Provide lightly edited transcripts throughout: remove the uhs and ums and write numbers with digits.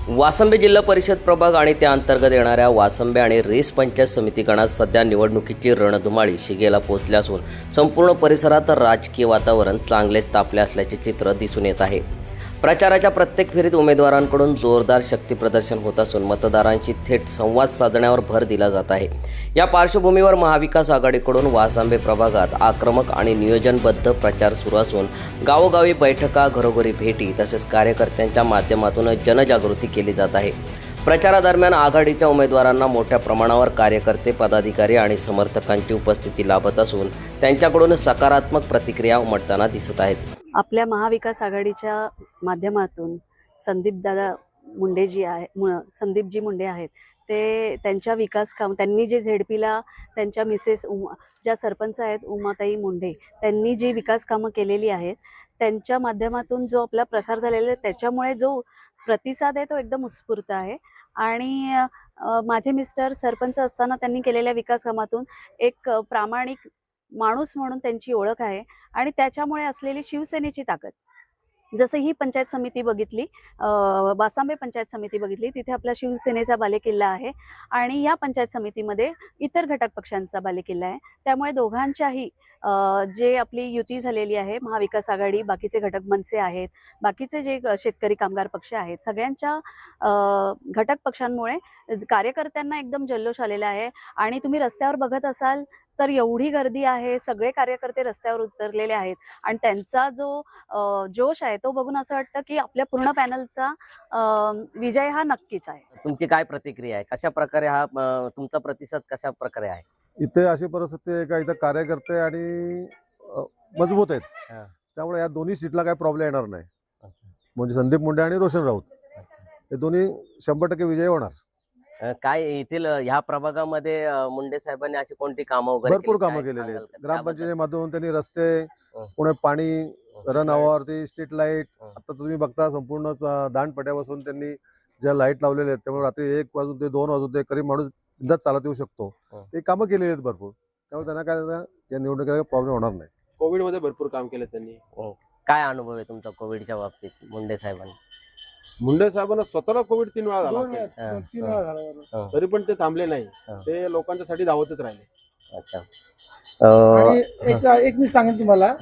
वासंबे जिल्हा परिषद प्रभाग आणि त्या अंतर्गत येणाऱ्या वासंबे आणि रेस पंचायत समिती गणात सध्या निवडणुकीची रणधुमाळी शिगेला पोहोचली असून संपूर्ण परिसरात राजकीय वातावरण चांगलेच तापले असल्याचे चित्र दिसून येत आहे। प्रचाराच्या प्रत्येक फेरीत उमेदवारांकडून जोरदार शक्ती प्रदर्शन होत असून मतदारांशी थेट संवाद साधण्यावर भर दिला जात आहे। या पार्श्वभूमीवर महाविकास आघाडीकडून वासंबे प्रभागात आक्रमक आणि नियोजनबद्ध प्रचार सुरू असून गावोगावी बैठका, घरोघरी भेटी तसेच कार्यकर्त्यांच्या माध्यमातून जनजागृती केली जात आहे। प्रचारादरम्यान आघाडीच्या उमेदवारांना मोठ्या प्रमाणावर कार्यकर्ते, पदाधिकारी आणि समर्थकांची उपस्थिती लाभत असून त्यांच्याकडून सकारात्मक प्रतिक्रिया उमटताना दिसत आहेत। आपल्या महाविकास आघाडीच्या माध्यमातून संदीपजी मुंडे आहेत ते त्यांच्या विकास काम त्यांनी जे झेडपीला त्यांच्या मिसेस ज्या सरपंच आहेत उमाताई मुंडे त्यांनी जी विकास कामं केलेली आहेत त्यांच्या माध्यमातून जो आपला प्रसार झालेला आहे त्याच्यामुळे जो प्रतिसाद आहे तो एकदम उत्स्फूर्त आहे। आणि माझे मिस्टर सरपंच असताना त्यांनी केलेल्या विकास कामातून एक प्रामाणिक माणूस म्हणून त्यांची ओळख आहे आणि त्याच्यामुळे असलेली शिवसेनेची ताकद। जसं ही पंचायत समिती बघितली, वासंबे पंचायत समिती बघितली, तिथे आपला शिवसेनेचा बालेकिल्ला आहे आणि या पंचायत समितीमध्ये इतर घटक पक्षांचा बालेकिल्ला आहे। त्यामुळे दोघांच्याही जे आपली युती झालेली आहे, महाविकास आघाडी, बाकीचे घटक मनसे आहेत, बाकीचे जे शेतकरी कामगार पक्ष आहेत, सगळ्यांच्या घटक पक्षांमुळे कार्यकर्त्यांना एकदम जल्लोष आलेला आहे। आणि तुम्ही रस्त्यावर बघत असाल तर एवढी गर्दी आहे, सगळे कार्यकर्ते रस्त्यावर उतरलेले आहेत आणि त्यांचा जो जोश आहे तो बघून असं वाटतं की आपल्या पूर्ण पॅनलचा विजय हा नक्कीच आहे। तुमची काय प्रतिक्रिया आहे? कशा प्रकारे हा तुमचा प्रतिसाद कशा प्रकारे आहे? इथे अशी परिस्थिती आहे का इथं कार्यकर्ते आणि मजबूत आहेत, त्यामुळे या दोन्ही सीटला काही प्रॉब्लेम येणार नाही। म्हणजे संदीप मुंडे आणि रोशन राऊत हे दोन्ही 100% विजयी होणार। काय येथील ह्या प्रभागामध्ये मुंडे साहेबांनी अशी कोणती कामं वगैरे भरपूर कामं केलेली आहेत। ग्रामपंचायतीमधून त्यांनी रस्ते, पुणे पाणी, रन आवारती, स्ट्रीट लाईट, आता तुम्ही बघता संपूर्ण दांडपट्ट्यापासून त्यांनी ज्या लाईट लावलेल्या आहेत त्यामुळे रात्री 1 वाजून ते 2 वाजून ते करीब माणूस बिंदास चालत येऊ शकतो। ते कामं केलेली आहेत भरपूर, त्यामुळे त्यांना काय या निवडणुकीला प्रॉब्लेम होणार नाही। कोविड मध्ये भरपूर काम केलं त्यांनी। काय अनुभव आहे तुमचा कोविडच्या बाबतीत मुंडे साहेबांनी? मुंडे साहेबांना स्वतःला कोविड 3 वेळा झाला असेल, तरी पण ते थांबले नाही, ते लोकांच्यासाठी धावतच राहिले। अच्छा, एक मी सांगेन तुम्हाला,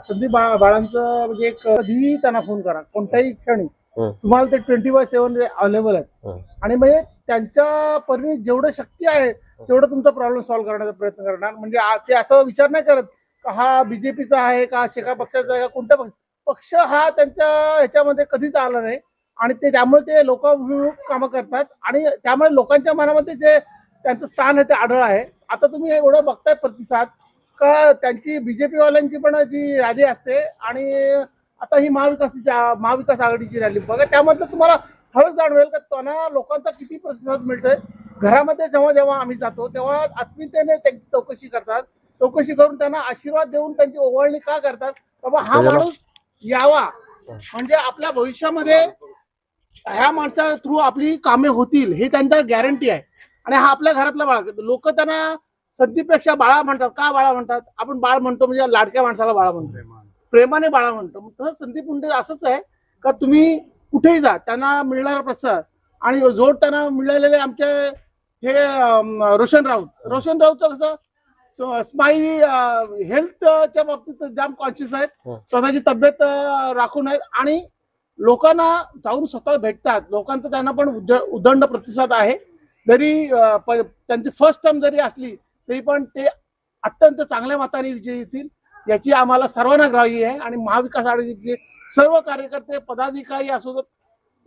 संदीप बाळांचं म्हणजे कधीही त्यांना फोन करा, कोणत्याही क्षणी तुम्हाला ते 24/7 अवेलेबल आहेत आणि म्हणजे त्यांच्या परीने जेवढं शक्य आहे तेवढं तुमचा प्रॉब्लेम सॉल्व्ह करण्याचा प्रयत्न करणार। म्हणजे ते असं विचार नाही करत का हा बीजेपीचा आहे का शेका पक्षाचा आहे का कोणत्या पक्ष हा त्यांच्या ह्याच्यामध्ये कधीच आला नाही आणि ते त्यामुळे ते लोकाभिमुख कामं करतात आणि त्यामुळे लोकांच्या मनामध्ये जे त्यांचं स्थान आहे ते आढळ आहे। आता तुम्ही एवढं बघताय प्रतिसाद का त्यांची बीजेपी वाल्यांची पण जी रॅली असते आणि आता ही महाविकास आघाडीची रॅली बघा, त्यामधलं तुम्हाला हळूच जाणवेल का त्यांना लोकांचा किती प्रतिसाद मिळतोय। घरामध्ये जेव्हा आम्ही जातो तेव्हा आत्मीयतेने त्यांची चौकशी करतात, चौकशी करून त्यांना आशीर्वाद देऊन त्यांची ओवाळणी का करतात, बाबा हा माणूस यावा म्हणजे आपल्या भविष्यामध्ये ह्या माणसा थ्रू आपली कामे होतील हे त्यांचा गॅरंटी आहे। आणि हा आपल्या घरातला बाळा, लोक त्यांना संदीपपेक्षा बाळा म्हणतात। का बाळा म्हणतात? आपण बाळ म्हणतो म्हणजे लाडक्या माणसाला बाळा म्हणतो, प्रेमाने बाळा म्हणतो। तसं संदीप मुंडे असंच आहे का तुम्ही कुठेही जा त्यांना मिळणारा प्रतिसाद आणि जोड त्यांना मिळालेले आमचे हे रोशन राऊतचं कसं स्माइली हेल्थच्या बाबतीत जाम कॉन्शियस आहेत, स्वतःची तब्येत राखून आहेत आणि लोकांना जाऊन स्वतः भेटतात। लोकांचा त्यांना पण उदंड प्रतिसाद आहे। जरी त्यांची फर्स्ट टर्म जरी असली तरी पण ते अत्यंत चांगल्या मताने विजयी येतील याची आम्हाला सर्वांना ग्राह्य आहे। आणि महाविकास आघाडीचे सर्व कार्यकर्ते, पदाधिकारी असो,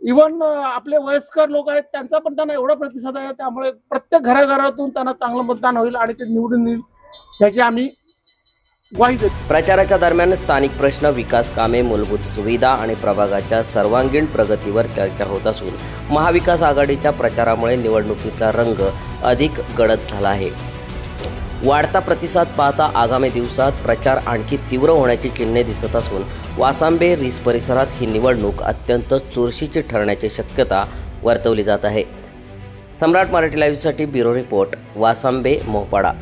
इव्हन आपले वयस्कर लोक आहेत त्यांचा पण त्यांना एवढा प्रतिसाद आहे, त्यामुळे प्रत्येक घराघरातून त्यांना चांगलं मतदान होईल आणि ते निवडून येईल याची आम्ही ग्वाही देतो। प्रचाराच्या दरम्यान स्थानिक प्रश्न, विकास कामे, मूलभूत सुविधा आणि प्रभागाच्या सर्वांगीण प्रगतीवर चर्चा होत असून महाविकास आघाडीच्या प्रचारामुळे निवडणुकीचा रंग अधिक गडद झाला आहे। वाढता प्रतिसाद पाहता आगामी दिवसात प्रचार आणखी तीव्र होण्याची चिन्हे दिसत असून वासंबे रिस परिसरात ही निवडणूक अत्यंत चुरशीची ठरण्याची शक्यता वर्तवली जात आहे। सम्राट मराठी लाईव्हसाठी ब्युरो रिपोर्ट, वासंबे, मोहपाडा।